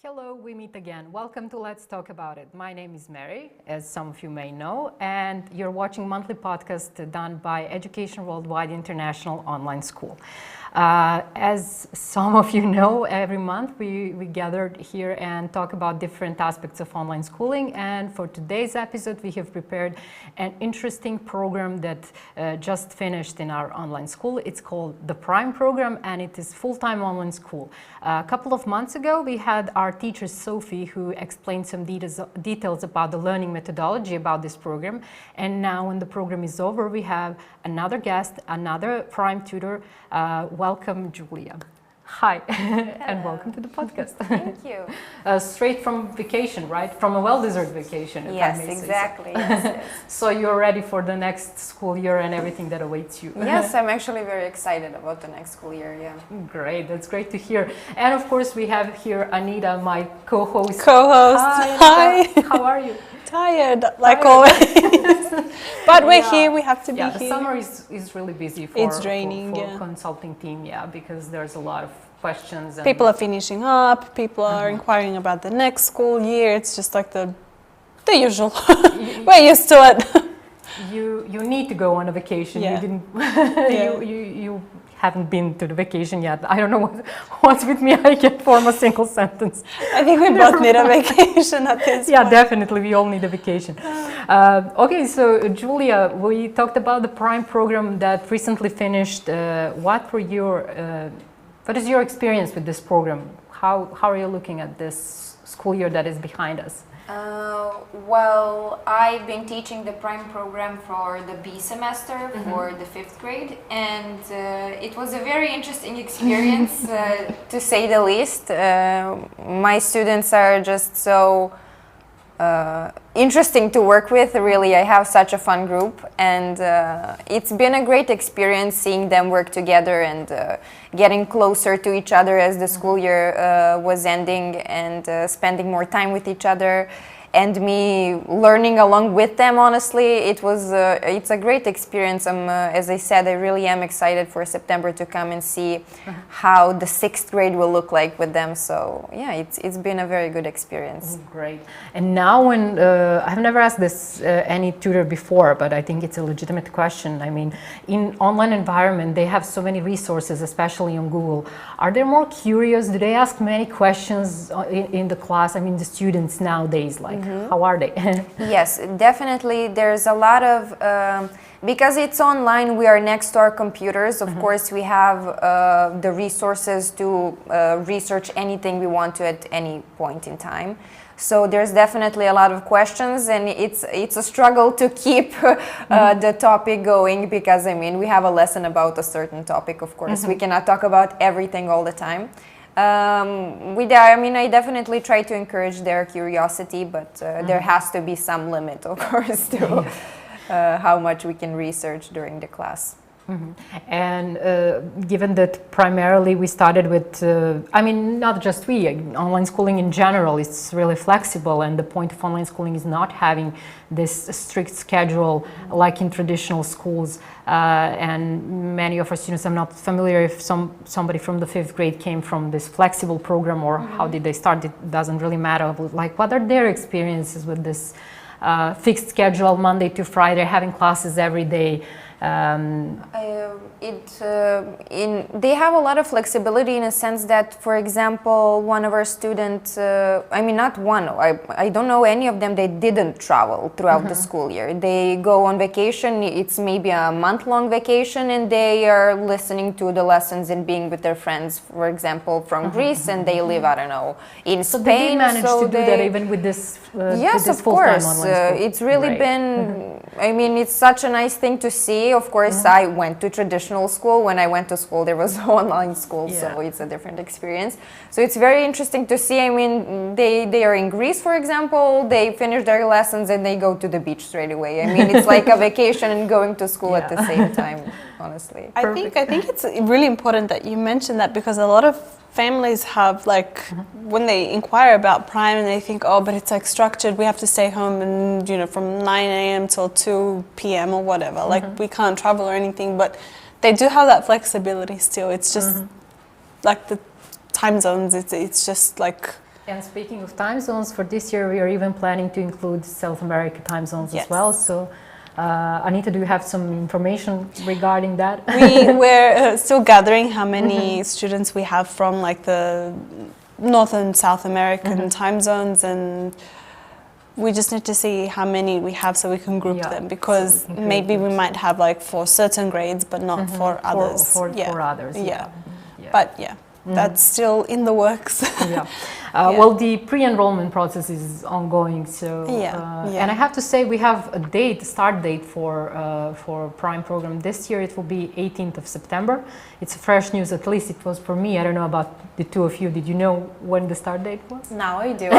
Hello, we meet again. Welcome to Let's Talk About It. My name is Mary, as some of you may know, and you're watching monthly podcast done by Education Worldwide International Online School. As some of you know, every month we gathered here and talk about different aspects of online schooling, and for today's episode we have prepared an interesting program that just finished in our online school. It's called the Prime program and it is full-time online school. A couple of months ago we had our teacher Sophie who explained some details about the learning methodology about this program, and now when the program is over we have another guest, another Prime tutor. Welcome, Julia. Hi, and welcome to the podcast. Thank you. Straight from vacation, right? From a well-deserved vacation. If Yes, I may exactly. Say so. Yes. So you're ready for the next school year and everything that awaits you. Yes, I'm actually very excited about the next school year. Yeah. Great, that's great to hear. And of course, we have here Anita, my co-host. Hi. Anita. How are you? Tired, like always. But we're here, we have to be the here. summer is really busy for, It's draining, for consulting team, because there's a lot of questions. And people are finishing up, people are inquiring about the next school year. It's just like the usual. We're used to it. You need to go on a vacation. Yeah. You didn't. Yeah. You haven't been to the vacation yet. I don't know what's with me. I can't form a single sentence. I think we both need a vacation at this Yeah, point. definitely. We all need a vacation. Okay, so Julia, we talked about the Prime program that recently finished. What is your experience with this program? How are you looking at this school year that is behind us? Well, I've been teaching the Prime program for the B semester for the 5th grade, and it was a very interesting experience to say the least. My students are just so interesting to work with. Really, I have such a fun group, and it's been a great experience seeing them work together and getting closer to each other as the school year was ending, and spending more time with each other, and me learning along with them. Honestly, it's a great experience. As I said, I really am excited for September to come and see how the 6th grade will look like with them. So yeah, it's been a very good experience. Great. And now when I've never asked this any tutor before, but I think it's a legitimate question. I mean, in online environment they have so many resources, especially on Google. Are they more curious? Do they ask many questions in the class? I mean, the students nowadays, like how are they? Yes, definitely. There's a lot of because it's online, we are next to our computers. Of course, we have the resources to research anything we want to at any point in time. So there's definitely a lot of questions, and it's a struggle to keep the topic going, because I mean we have a lesson about a certain topic. Of course, we cannot talk about everything all the time. I definitely try to encourage their curiosity, but there has to be some limit, of course, to how much we can research during the class. And given that primarily we started with, not just we, online schooling in general is really flexible, and the point of online schooling is not having this strict schedule like in traditional schools. And many of our students, I'm not familiar if somebody from the 5th grade came from this flexible program or how did they start. It doesn't really matter. Like, what are their experiences with this fixed schedule, Monday to Friday, having classes every day? They have a lot of flexibility in a sense that, for example, one of our students, I don't know any of them, they didn't travel throughout the school year. They go on vacation, it's maybe a month-long vacation, and they are listening to the lessons and being with their friends, for example, from Greece, and they live, I don't know, in Spain. They did manage to do that even with this yes, with this of course. online school. It's really been, it's such a nice thing to see. Of course, I went to traditional school. When I went to school, there was no online school, so it's a different experience. So it's very interesting to see. I mean, they are in Greece, for example. They finish their lessons and they go to the beach straight away. I mean, it's like a vacation and going to school at the same time, honestly. I think it's really important that you mentioned that, because a lot of families have, like, when they inquire about Prime and they think, oh, but it's like structured, we have to stay home and, from 9 a.m. till 2 p.m. or whatever, like we can't travel or anything, but they do have that flexibility still. It's just like the time zones, it's just like And speaking of time zones, for this year we are even planning to include South America time zones as well. So, Anita, do you have some information regarding that? We're still gathering how many students we have from like the North and South American time zones, and we just need to see how many we have so we can group them, because so maybe we might have like for certain grades but not for others. For others, But that's still in the works. Well, the pre-enrollment process is ongoing, so and I have to say we have a start date for Prime program this year. It will be 18th of September. It's fresh news, at least it was for me. I don't know about the two of you. Did you know when the start date was? Now I do.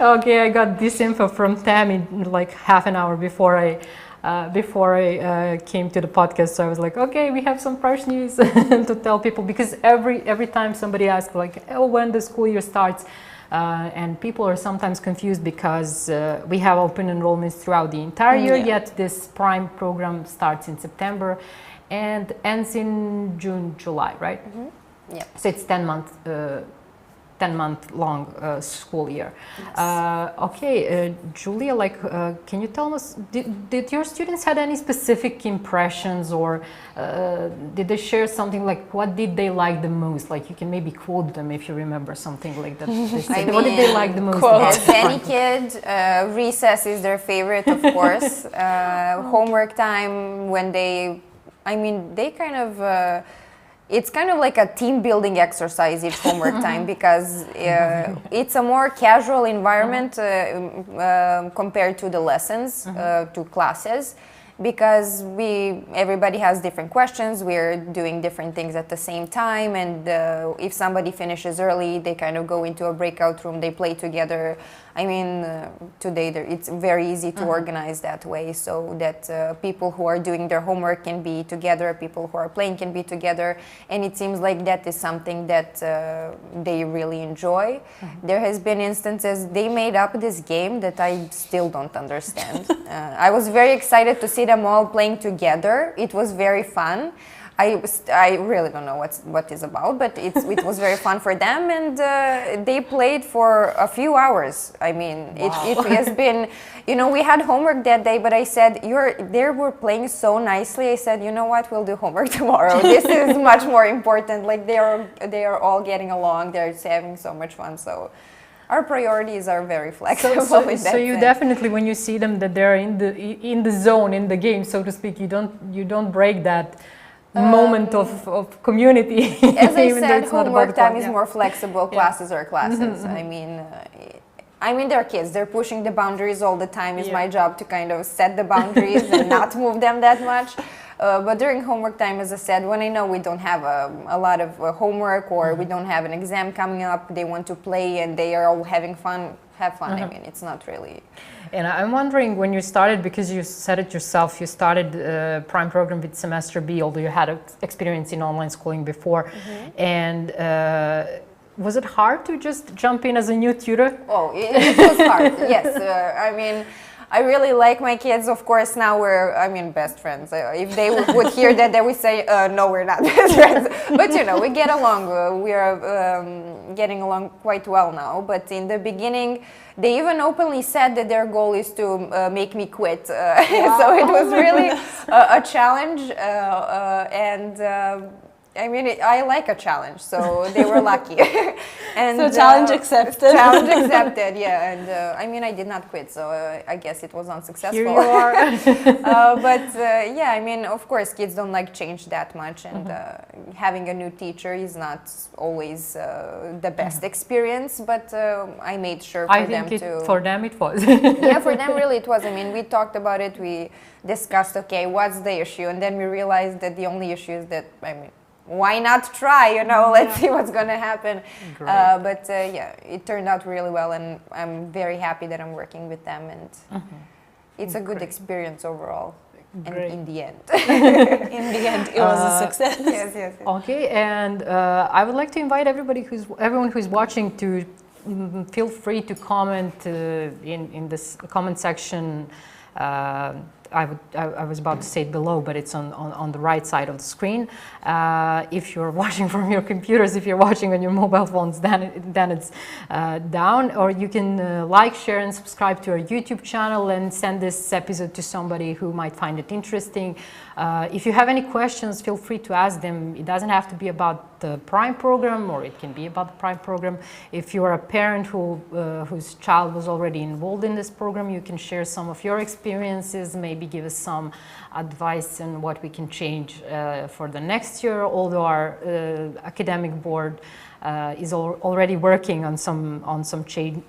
Okay, I got this info from Tammy like half an hour before I came to the podcast, so I was like, okay, we have some fresh news to tell people, because every time somebody asks like, oh, when the school year starts, and people are sometimes confused because we have open enrollments throughout the entire year, yet this Prime program starts in September and ends in June, July, right? Yeah. So it's 10-month long school year. Yes. Okay, Julia, like, can you tell us, did your students had any specific impressions, or did they share something like what did they like the most? Like, you can maybe quote them if you remember something like that. What did they like the most? As any kid, recess is their favorite, of course. Homework time, when they kind of, it's kind of like a team building exercise, each homework time, because it's a more casual environment compared to the lessons, to classes, because everybody has different questions, we're doing different things at the same time, and if somebody finishes early, they kind of go into a breakout room, they play together. I mean, today it's very easy to organize that way, so that people who are doing their homework can be together, people who are playing can be together, and it seems like that is something that they really enjoy. There has been instances they made up this game that I still don't understand. I was very excited to see them all playing together. It was very fun. I really don't know what is about, but it was very fun for them, and they played for a few hours. I mean, it has been, we had homework that day, but I said, they were playing so nicely. I said, you know what, we'll do homework tomorrow. This is much more important. Like, they are all getting along. They're having so much fun. So our priorities are very flexible. So you definitely, when you see them, that they're in the zone, in the game, so to speak, you don't break that moment of community. As I said, homework time is more flexible. Classes are classes. I mean, they're kids. They're pushing the boundaries all the time. It's my job to kind of set the boundaries and not move them that much. But during homework time, as I said, when I know we don't have a lot of homework, or we don't have an exam coming up, they want to play and they are all having fun. Have fun. I mean, it's not really. And I'm wondering, when you started, because you said it yourself, you started Prime program with semester B, although you had experience in online schooling before, and was it hard to just jump in as a new tutor? Oh, it was hard. Yes, I mean, I really like my kids. Of course, now we're, best friends. If they would hear that, they would say, no, we're not best friends. But, we get along. We are getting along quite well now. But in the beginning, they even openly said that their goal is to make me quit. So it was really a challenge. I like a challenge, so they were lucky. And so challenge accepted. Challenge accepted, yeah. And I did not quit, so I guess it was unsuccessful. Here you are. Of course, kids don't like change that much, and having a new teacher is not always the best experience. But I made sure for them it was. Yeah, for them really it was. We talked about it. We discussed, okay, what's the issue, and then we realized that the only issue is that why not try? Let's see what's going to happen. It turned out really well, and I'm very happy that I'm working with them, and it's a good experience overall. And in the end, it was a success. Yes. Okay, and I would like to invite everyone who's watching to feel free to comment in this comment section I was about to say it below, but it's on the right side of the screen. If you're watching from your computers, if you're watching on your mobile phones, then it's down. Or you can like, share, and subscribe to our YouTube channel and send this episode to somebody who might find it interesting. If you have any questions, feel free to ask them. It doesn't have to be about the Prime program, or it can be about the Prime program. If you are a parent whose child was already enrolled in this program, you can share some of your experiences, maybe give us some advice on what we can change for the next year, although our academic board is already working on some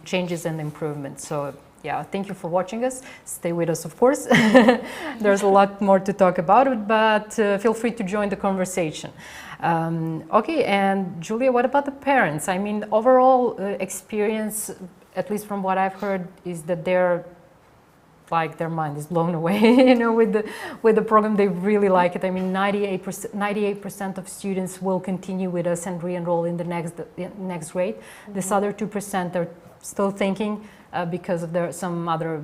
changes and improvements. So yeah, thank you for watching us. Stay with us, of course. There's a lot more to talk about it, but feel free to join the conversation. Okay, and Julia, what about the parents? I mean, overall experience, at least from what I've heard, is that they're like their mind is blown away, you know, with the program. They really like it. I mean, 98% of students will continue with us and re-enroll in the next grade. This other 2% are still thinking because of some other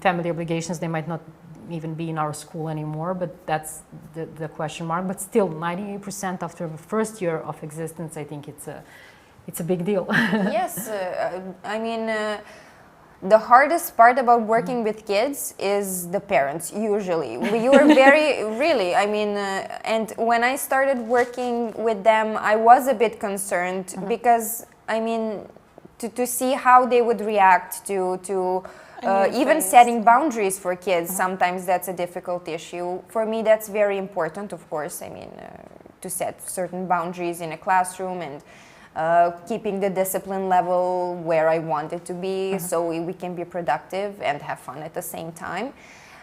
family obligations. They might not even be in our school anymore, but that's the question mark. But still, 98% after the first year of existence, I think it's a big deal. Yes, I mean, the hardest part about working with kids is the parents, usually. You are very, really, I mean, and when I started working with them, I was a bit concerned because, I mean, to see how they would react to even setting boundaries for kids. Sometimes that's a difficult issue. For me, that's very important, of course. I mean, to set certain boundaries in a classroom and keeping the discipline level where I want it to be, so we can be productive and have fun at the same time.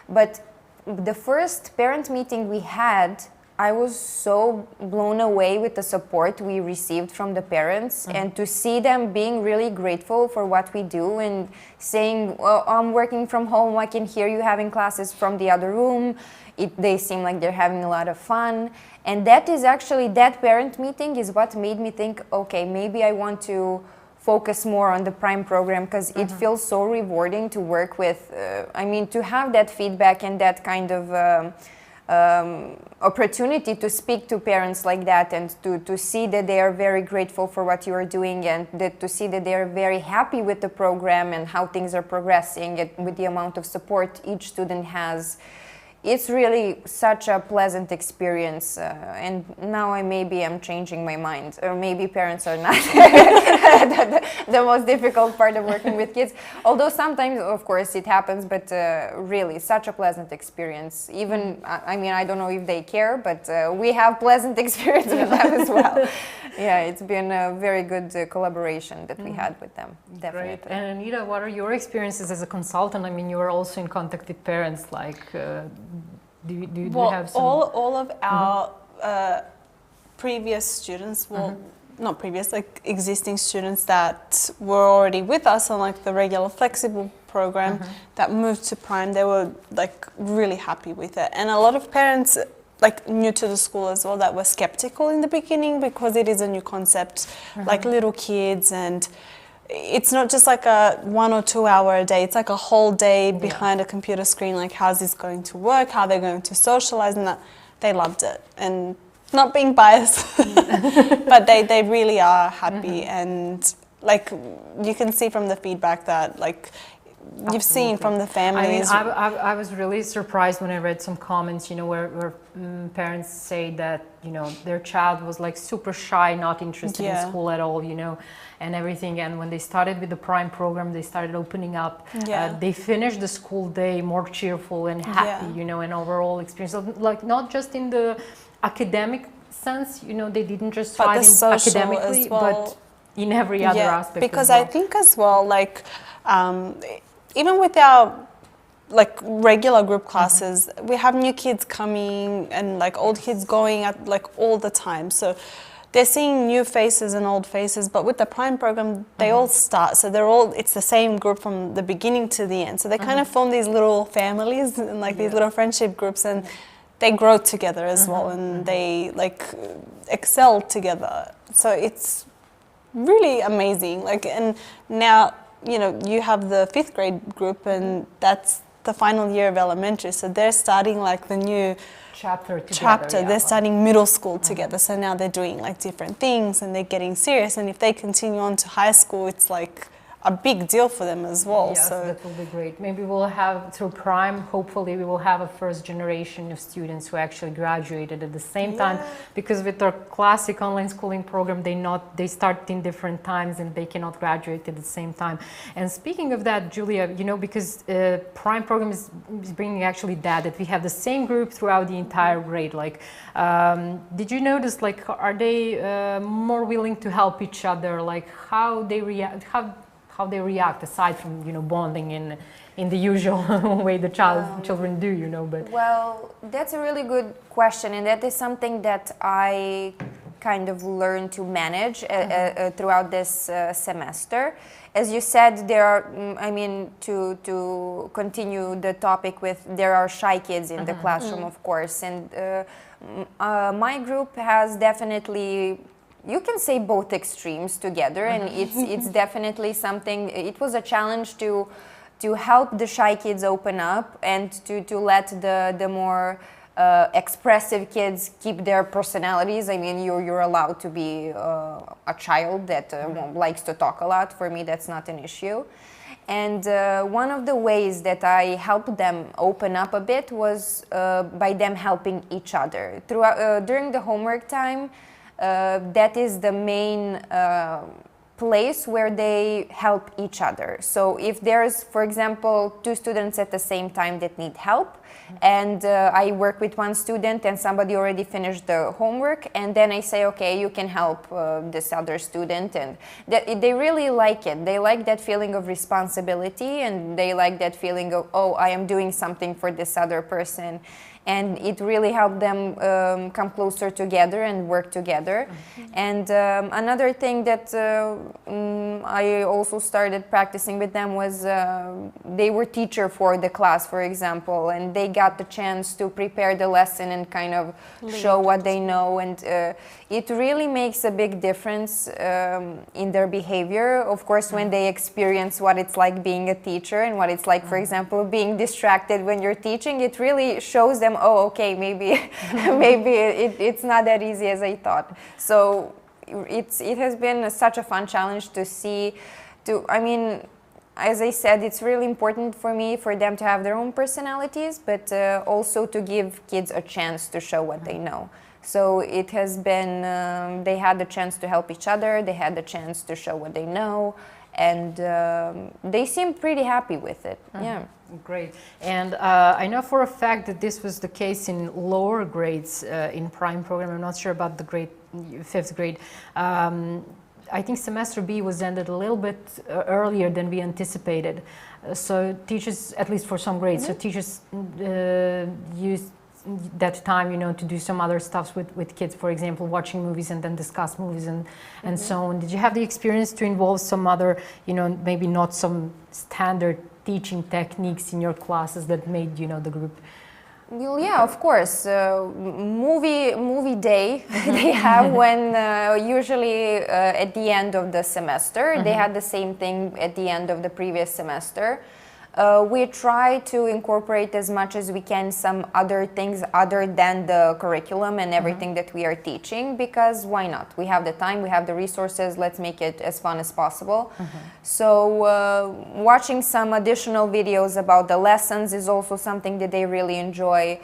But the first parent meeting we had, I was so blown away with the support we received from the parents, and to see them being really grateful for what we do and saying, well, I'm working from home, I can hear you having classes from the other room. They seem like they're having a lot of fun. And that is actually, that parent meeting is what made me think, okay, maybe I want to focus more on the Prime program, because it feels so rewarding to work with, I mean, to have that feedback and that kind of opportunity to speak to parents like that, and to see that they are very grateful for what you are doing, and to see that they are very happy with the program and how things are progressing and with the amount of support each student has. It's really such a pleasant experience, and now maybe I'm changing my mind, or maybe parents are not the most difficult part of working with kids, although sometimes, of course, it happens, but really such a pleasant experience. Even, I mean, I don't know if they care, but we have pleasant experience with them as well. Yeah, it's been a very good collaboration that we had with them, definitely. Great. And Anita, what are your experiences as a consultant? I mean, you are also in contact with parents, like, do you have some? All of our previous students, well, not previous, like existing students that were already with us on like the regular flexible program that moved to Prime, they were like really happy with it. And a lot of parents, like new to the school as well, that were skeptical in the beginning because it is a new concept, like little kids, and it's not just like a 1 or 2 hour a day, it's like a whole day behind a computer screen, like how's this going to work, how they're going to socialize, and that they loved it. And not being biased, but they really are happy, and like you can see from the feedback that like you've seen from the families. I mean, I was really surprised when I read some comments, you know, where parents say that, you know, their child was like super shy, not interested in school at all, you know, and everything. And when they started with the Prime program, they started opening up. They finished the school day more cheerful and happy, you know, and overall experience, like not just in the academic sense, you know, they didn't just thrive academically, but in every other aspect. Because I think as well, like, even with our like regular group classes, we have new kids coming and like old kids going at like all the time. So they're seeing new faces and old faces, but with the Prime program, they all start. So they're all, it's the same group from the beginning to the end. So they kind of form these little families and like these little friendship groups, and they grow together as well, and they like excel together. So it's really amazing. Like, and now, you know, you have the 5th grade group, and that's the final year of elementary, so they're starting like the new chapter together, they're starting middle school together, so now they're doing like different things and they're getting serious, and if they continue on to high school, it's like a big deal for them as well. Yes, so that will be great. Maybe we'll have, through Prime, hopefully we will have a first generation of students who actually graduated at the same time, because with our classic online schooling program, they start in different times and they cannot graduate at the same time. And speaking of that, Julia, you know, because Prime program is bringing actually that we have the same group throughout the entire grade. Like, did you notice, like, are they more willing to help each other? Like, how they react, how they react, aside from, you know, bonding in the usual way the children do, you know. But well, that's a really good question, and that is something that I kind of learned to manage throughout this semester. As you said, there are, I mean, to continue the topic with, there are shy kids in the classroom, of course, and my group has definitely, you can say, both extremes together, and it's definitely something. It was a challenge to help the shy kids open up and to let the more expressive kids keep their personalities. I mean, you're allowed to be a child that likes to talk a lot. For me, that's not an issue. And one of the ways that I helped them open up a bit was by them helping each other during the homework time. That is the main place where they help each other. So if there's, for example, 2 students at the same time that need help, and I work with one student and somebody already finished the homework, and then I say, okay, you can help this other student, and they really like it. They like that feeling of responsibility, and they like that feeling of, oh, I am doing something for this other person. And it really helped them come closer together and work together. And another thing that I also started practicing with them was they were teacher for the class, for example, and they got the chance to prepare the lesson and kind of show what they know. And it really makes a big difference in their behavior. Of course, when they experience what it's like being a teacher and what it's like, for example, being distracted when you're teaching, it really shows them, oh, okay, maybe it's not that easy as I thought. So it has been such a fun challenge to see. I mean, as I said, it's really important for me for them to have their own personalities, but also to give kids a chance to show what they know. So it has been, they had the chance to help each other, they had the chance to show what they know, and they seem pretty happy with it. Yeah. Great. And I know for a fact that this was the case in lower grades in Prime program. I'm not sure about the grade, 5th grade. I think semester B was ended a little bit earlier than we anticipated. So teachers, at least for some grades, so teachers used that time, you know, to do some other stuff with kids, for example, watching movies and then discuss movies and so on. Did you have the experience to involve some other, you know, maybe not some standard teaching techniques in your classes that made, you know, the group? Well, yeah, of course. Movie day they have when usually at the end of the semester. They had the same thing at the end of the previous semester. We try to incorporate as much as we can some other things other than the curriculum and everything that we are teaching, because why not? We have the time, we have the resources, let's make it as fun as possible. So watching some additional videos about the lessons is also something that they really enjoy.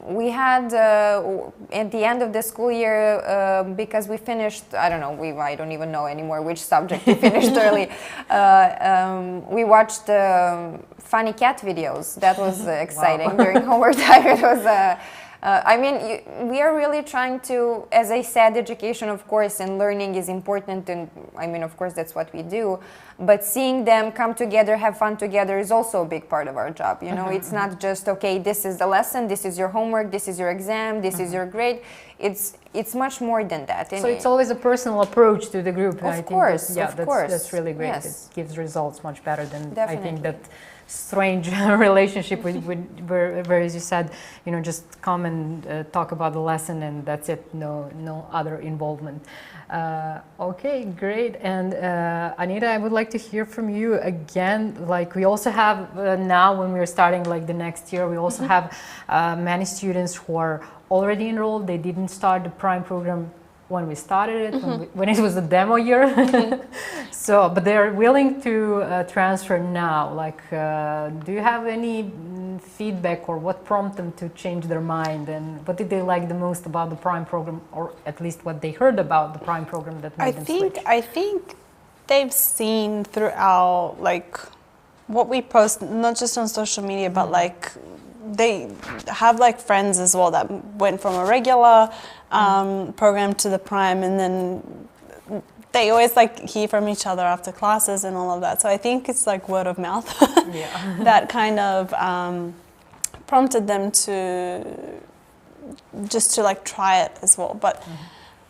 We had at the end of the school year, because we finished, I don't know, I don't even know anymore which subject we finished early. We watched funny cat videos. That was exciting. During homework time. It was I mean, we are really trying to, as I said, education, of course, and learning is important, and I mean, of course, that's what we do. But seeing them come together, have fun together is also a big part of our job. You know, it's not just, okay, this is the lesson, this is your homework, this is your exam, this is your grade. It's much more than that. So it's always a personal approach to the group. Of course, that's really great. Yes. It gives results much better than Definitely. I think that strange relationship where, as you said, just come and talk about the lesson and that's it, no other involvement. Okay, great. And Anita, I would like to hear from you again. Like we also have now, when we're starting like the next year, we also have many students who are already enrolled. They didn't start the Prime program when we started it, when it was a demo year. So, but they're willing to transfer now. Like, do you have any feedback, or what prompted them to change their mind, and what did they like the most about the Prime program, or at least what they heard about the Prime program that made them switch? I think they've seen through our, like, what we post, not just on social media, but like they have like friends as well that went from a regular program to the Prime, and then they always like hear from each other after classes and all of that. So I think it's like word of mouth that kind of prompted them to just to like try it as well. But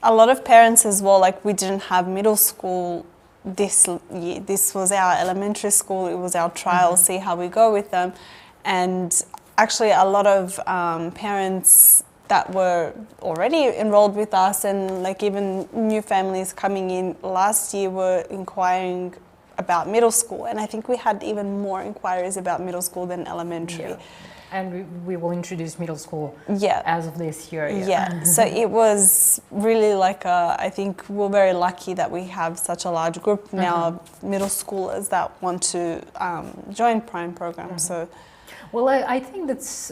a lot of parents as well, like we didn't have middle school this year. This was our elementary school. It was our trial, see how we go with them. And actually a lot of parents that were already enrolled with us, and like even new families coming in last year, were inquiring about middle school. And I think we had even more inquiries about middle school than elementary. Yeah. And we will introduce middle school as of this year. So it was really like I think we're very lucky that we have such a large group now of middle schoolers that want to join Prime program. So. Well, I think that's,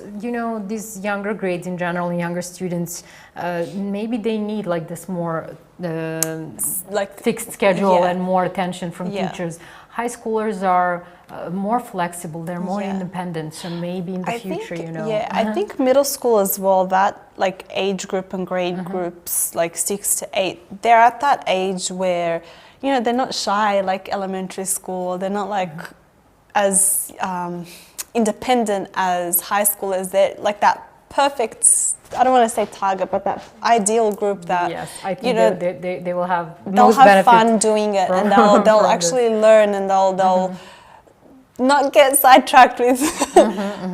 these younger grades in general, younger students, maybe they need like this more like fixed schedule and more attention from teachers. High schoolers are more flexible, they're more independent, so maybe in the future, I think middle school as well, that like age group and grade groups, like 6 to 8, they're at that age where, they're not shy like elementary school, they're not like as independent as high schoolers. They're like that perfect, I don't want to say target, but that ideal group that I think they will have they'll have fun doing it, and they'll actually learn, and they'll not get sidetracked with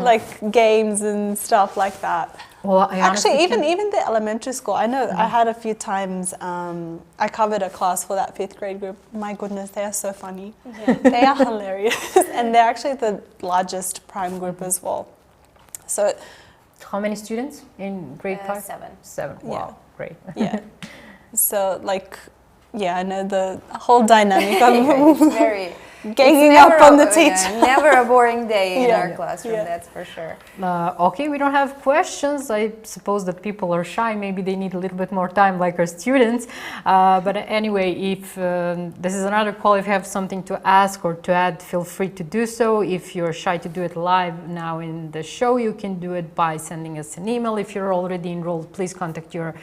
like games and stuff like that. Well, actually, even the elementary school, I know I had a few times. I covered a class for that 5th grade group. My goodness, they are so funny. They are hilarious, and they're actually the largest Prime group as well. So, how many students in grade 5? 7. 7. Wow, great. So like, I know the whole dynamic of it's very. Ganging up on the teacher. Never a boring day in our classroom, that's for sure. Okay, we don't have questions. I suppose that people are shy. Maybe they need a little bit more time, like our students. But anyway, if this is another call, if you have something to ask or to add, feel free to do so. If you're shy to do it live now in the show, you can do it by sending us an email. If you're already enrolled, please contact your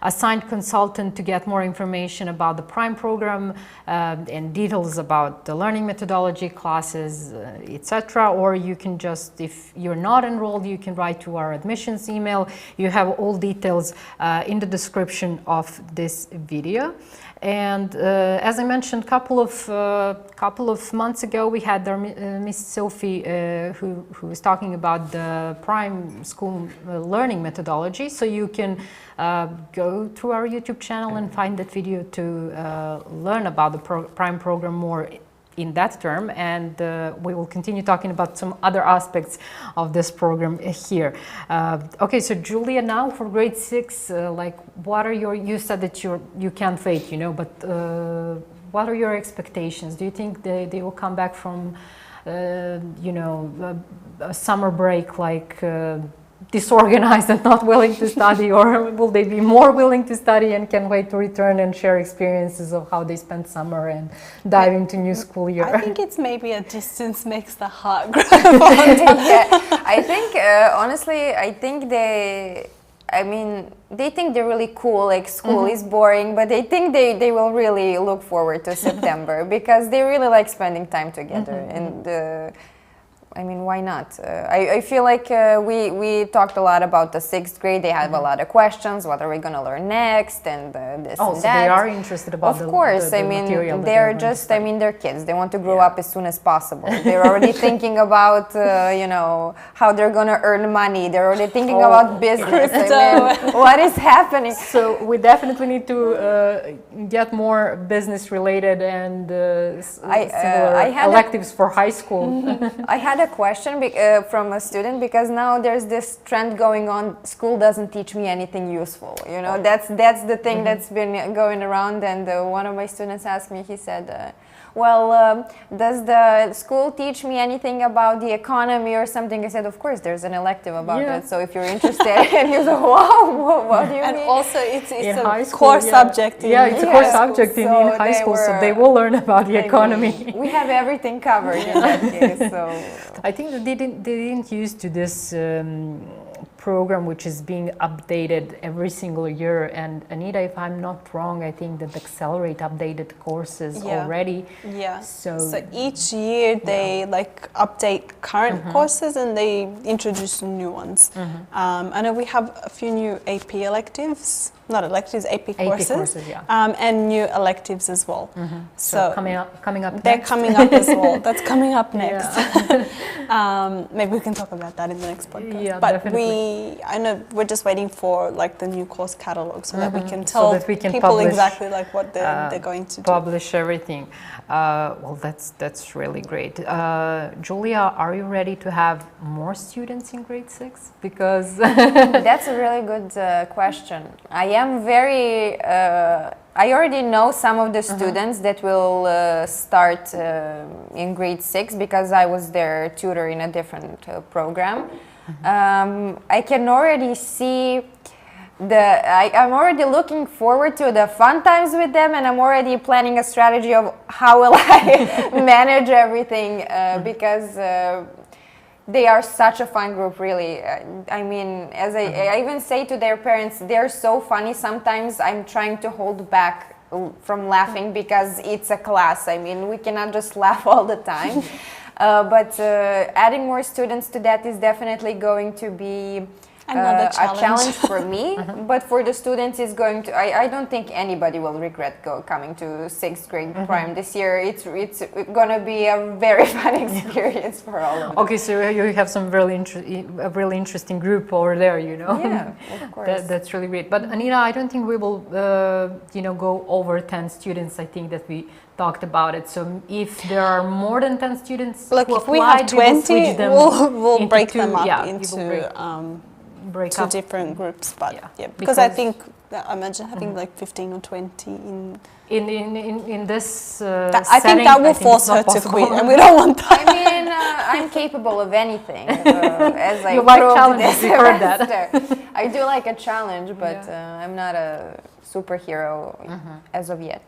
assigned consultant to get more information about the Prime program and details about the learning methodology, classes, etc. Or you can just, if you're not enrolled, you can write to our admissions email. You have all details in the description of this video. And as I mentioned, couple of months ago, we had our Miss Sophie who was talking about the Prime school learning methodology. So you can go through our YouTube channel and find that video to learn about the Prime program more in that term, and we will continue talking about some other aspects of this program here. Okay, so Julia, now for grade 6, like what are you said that you can't wait, but what are your expectations? Do you think they will come back from a summer break like disorganized and not willing to study, or will they be more willing to study and can wait to return and share experiences of how they spent summer and dive into new school year? I think it's maybe a distance makes the heart grow fonder. I think honestly, they think they're really cool, like school is boring, but they think they will really look forward to September because they really like spending time together. And I mean, why not? I feel like we talked a lot about the 6th grade. They have a lot of questions. What are we going to learn next? And this and so that. they are interested about Of course. the I mean, material that they're going to just, I study. mean, they're kids. They want to grow up as soon as possible. They're already thinking about, you know, how they're going to earn money. They're already thinking about business. I mean, what is happening? So we definitely need to get more business related and similar electives for high school. I had a question from a student, because now there's this trend going on. School doesn't teach me anything useful. You know, that's the thing that's been going around. And one of my students asked me. He said, "Well, does the school teach me anything about the economy or something?" I said, "Of course, there's an elective about it. So if you're interested," and he was like, "Wow, what do you mean?" And also, it's high a school, core subject. It's a core subject in high school, so they will learn about the economy. I mean, we have everything covered in that case. So I think that they didn't use to this program, which is being updated every single year. And Anita, if I'm not wrong, I think that Accelerate updated courses already. Yeah. So each year they like update current courses and they introduce new ones. I know we have a few new AP electives. Not electives, AP courses, and new electives as well. So coming up they're next. coming up as well. That's coming up next. Maybe we can talk about that in the next podcast. Yeah, but definitely. I know we're just waiting for like the new course catalog so that we can tell people publish, exactly like what they're going to do. Publish everything. Well, that's really great. Julia, are you ready to have more students in grade 6? Because that's a really good question. I am very. I already know some of the students that will start in grade 6 because I was their tutor in a different program. I can already see I'm already looking forward to the fun times with them, and I'm already planning a strategy of how will I manage everything because they are such a fun group, really. I mean, as I even say to their parents, they're so funny. Sometimes I'm trying to hold back from laughing because it's a class. I mean, we cannot just laugh all the time. But adding more students to that is definitely going to be a challenge for me, but for the students it's going to, I don't think anybody will regret coming to 6th grade prime this year. It's going to be a very fun experience for all of them. Okay, so you have some a really interesting group over there, you know. Yeah, of course. That's really great. But Anita, I don't think we will, go over 10 students. I think that we talked about it. So if there are more than 10 students, look, if we have 20, we'll break them up into two different groups. But because I think imagine having like 15 or 20 in this I think that will force her to quit, and we don't want that. I mean, I'm capable of anything. As I you like challenges, you heard that. I do like a challenge, but I'm not a superhero as of yet.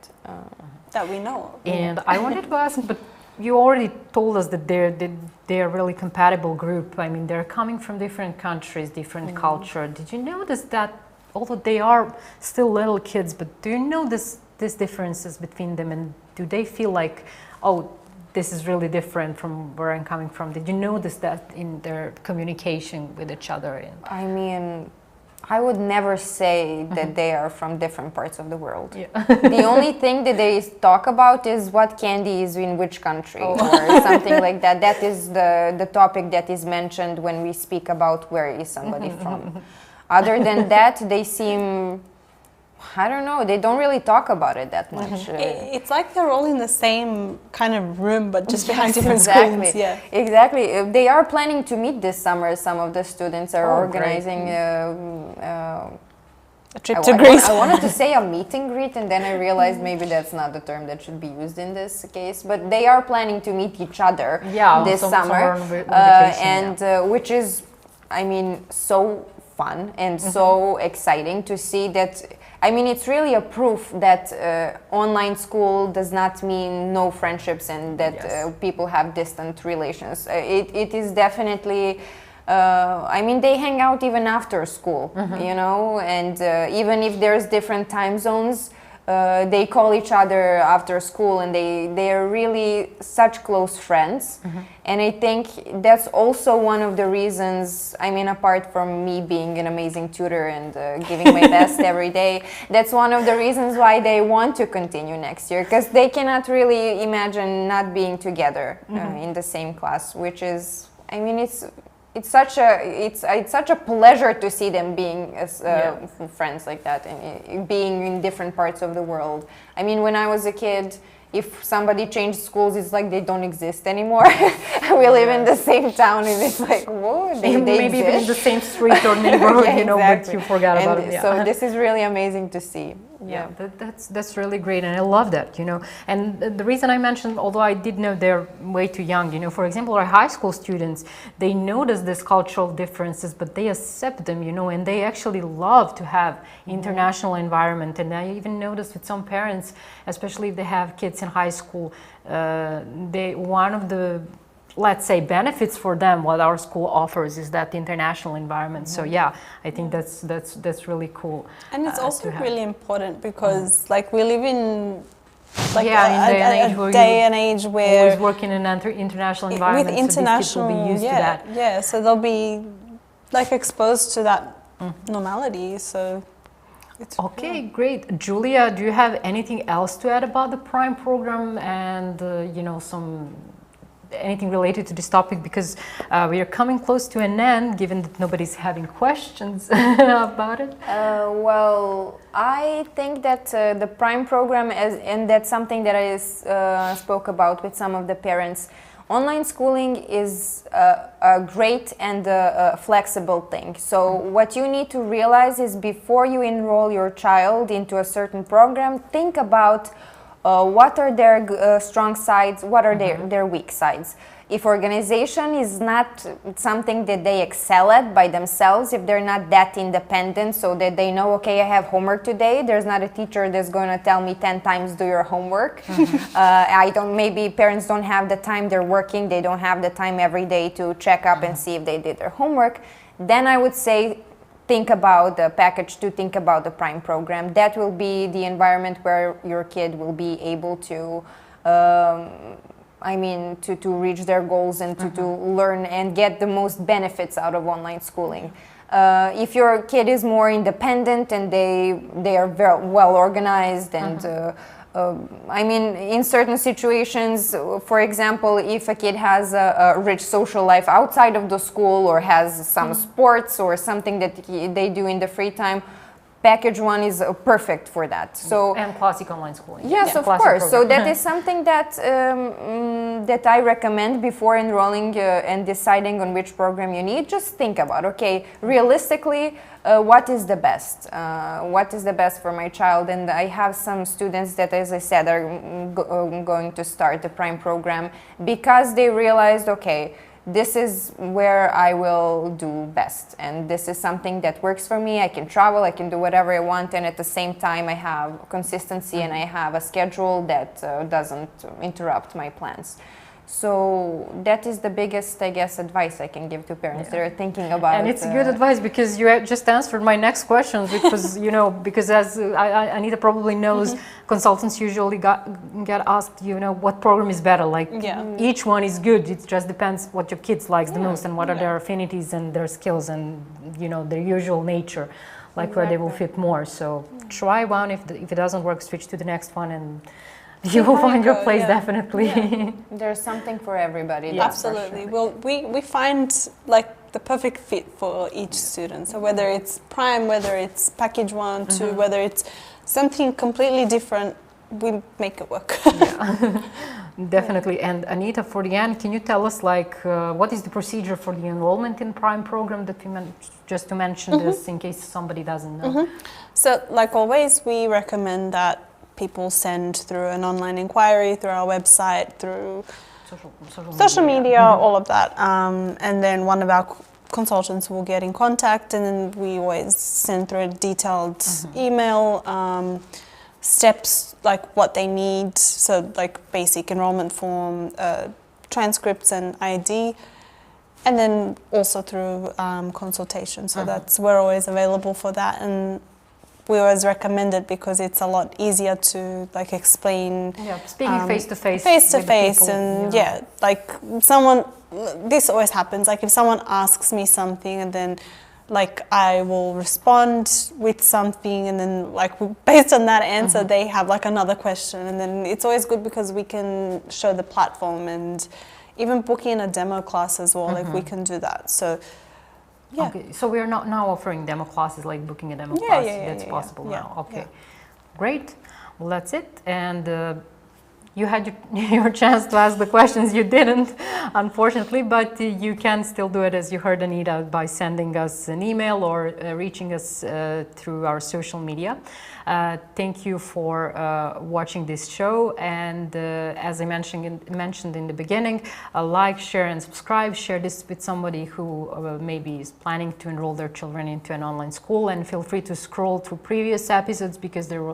That we know. And I wanted to ask, but you already told us that they're a really compatible group. I mean, they're coming from different countries, different culture. Did you notice that, although they are still little kids, but do you know these differences between them, and do they feel like, oh, this is really different from where I'm coming from? Did you notice that in their communication with each other? I mean, I would never say that they are from different parts of the world. Yeah. The only thing that they talk about is what candy is in which country or something like that. That is the topic that is mentioned when we speak about where is somebody from. Other than that, they seem, I don't know, they don't really talk about it that much. It's like they're all in the same kind of room, but just behind different screens. Yeah, exactly. They are planning to meet this summer. Some of the students are organizing a trip to Greece. I wanted to say a meet and greet, and then I realized maybe that's not the term that should be used in this case. But they are planning to meet each other this summer, which is, I mean, so fun and so exciting to see that. I mean, it's really a proof that online school does not mean no friendships and that people have distant relations. It is definitely, I mean, they hang out even after school, you know, and even if there's different time zones, they call each other after school, and they are really such close friends. And I think that's also one of the reasons, I mean, apart from me being an amazing tutor and giving my best every day, that's one of the reasons why they want to continue next year, because they cannot really imagine not being together in the same class, which is, I mean, it's such a pleasure to see them being as friends like that, and being in different parts of the world. I mean, when I was a kid, if somebody changed schools, it's like they don't exist anymore. We live in the same town, and it's like, whoa, they maybe even in the same street or neighborhood, Yeah, you know, exactly. but you forgot about it. Yeah. So this is really amazing to see. Yeah, that's really great, and I love that, you know. And the reason I mentioned, although I did know they're way too young, you know, for example, our high school students, they notice these cultural differences, but they accept them, you know, and they actually love to have international environment. And I even noticed with some parents, especially if they have kids in high school, one of the, let's say, benefits for them what our school offers is that international environment. So yeah, I think that's really cool. And it's also really important because like we live in like in day and age where always working in an international environment, with international, so these kids will be used to that. Yeah, so they'll be like exposed to that normality. So it's okay, great. Julia, do you have anything else to add about the Prime program and you know, anything related to this topic, because we are coming close to an end, given that nobody's having questions about it? Well, I think that the Prime program, and that's something that I spoke about with some of the parents, online schooling is a great and a flexible thing. So what you need to realize is before you enroll your child into a certain program, think about what are their strong sides, what are their weak sides. If organization is not something that they excel at by themselves, if they're not that independent so that they know, okay, I have homework today, there's not a teacher that's going to tell me 10 times do your homework. Maybe parents don't have the time, they're working, they don't have the time every day to check up and see if they did their homework, then I would say think about the package to think about the Prime program. That will be the environment where your kid will be able to to reach their goals and to learn and get the most benefits out of online schooling. If your kid is more independent and they are very well organized and in certain situations, for example, if a kid has a rich social life outside of the school or has some sports or something that they do in the free time, package 1 is perfect for that. So and classic online schooling. Yes, of course. So that is something that that I recommend before enrolling and deciding on which program you need. Just think about, okay, realistically, what is the best? What is the best for my child? And I have some students that, as I said, are going to start the Prime program because they realized, okay, this is where I will do best, and this is something that works for me. I can travel, I can do whatever I want, and at the same time I have consistency and I have a schedule that doesn't interrupt my plans. So that is the biggest, I guess, advice I can give to parents that are thinking about. And it's good advice because you just answered my next question. Because because as Anita probably knows, consultants usually get asked, what program is better. Like each one is good. It just depends what your kids likes the most and what are their affinities and their skills and their usual nature, like where they will fit more. So try one. If it doesn't work, switch to the next one and. You will find your place, definitely. Yeah. There's something for everybody. Absolutely. Sure. Well, we find like the perfect fit for each student. So whether it's Prime, whether it's package 1, 2, whether it's something completely different, we make it work. Yeah. Definitely. And Anita, for the end, can you tell us what is the procedure for the enrollment in Prime program that we just to mention this in case somebody doesn't know? So like always, we recommend that people send through an online inquiry, through our website, through social media, all of that. And then one of our consultants will get in contact, and then we always send through a detailed email, steps like what they need, so like basic enrollment form, transcripts and ID, and then also through consultation. So we're always available for that. And we always recommend it because it's a lot easier to like explain. Yeah, speaking face to face. Face to face, and yeah, like someone. This always happens. Like if someone asks me something, and then like I will respond with something, and then like based on that answer, they have like another question, and then it's always good because we can show the platform and even booking a demo class as well. Like we can do that. So. Yeah. Okay, so we are not now offering demo classes, like booking a demo class. That's possible now. Okay, great. Well, that's it. And you had your chance to ask the questions. You didn't, unfortunately, but you can still do it, as you heard Anita, by sending us an email or reaching us through our social media. Thank you for watching this show, and as I mentioned in the beginning, like, share and subscribe. Share this with somebody who maybe is planning to enroll their children into an online school, and feel free to scroll through previous episodes because there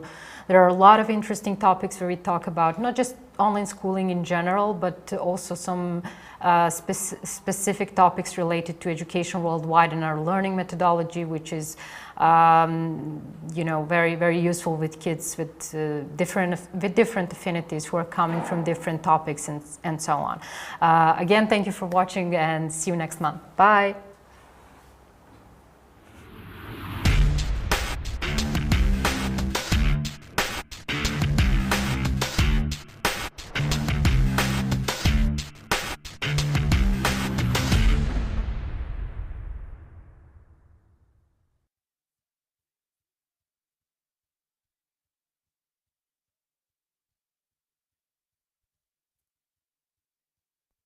are a lot of interesting topics where we talk about not just online schooling in general, but also some specific topics related to education worldwide and our learning methodology, which is very, very useful with kids with different affinities who are coming from different topics and so on. Again, thank you for watching, and see you next month. Bye.